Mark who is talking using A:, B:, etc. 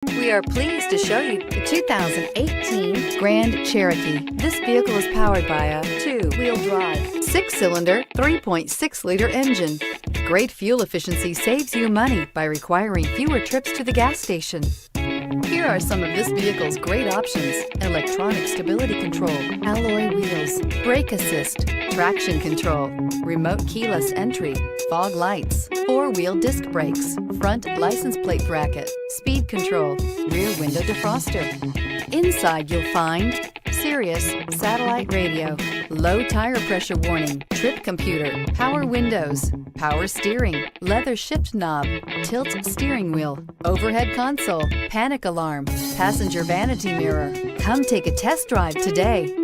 A: We are pleased to show you the 2018 Grand Cherokee. This vehicle is powered by a 2-wheel drive, 6-cylinder, 3.6-liter engine. Great fuel efficiency saves you money by requiring fewer trips to the gas station. Here are some of this vehicle's great options: electronic stability control, alloy wheels, brake assist, traction control, remote keyless entry, fog lights, 4-wheel disc brakes, front license plate bracket, speed control, rear window defroster. Inside you'll find Sirius satellite radio, low tire pressure warning, trip computer, power windows, power steering, leather shift knob, tilt steering wheel, overhead console, panic alarm, passenger vanity mirror. Come take a test drive today.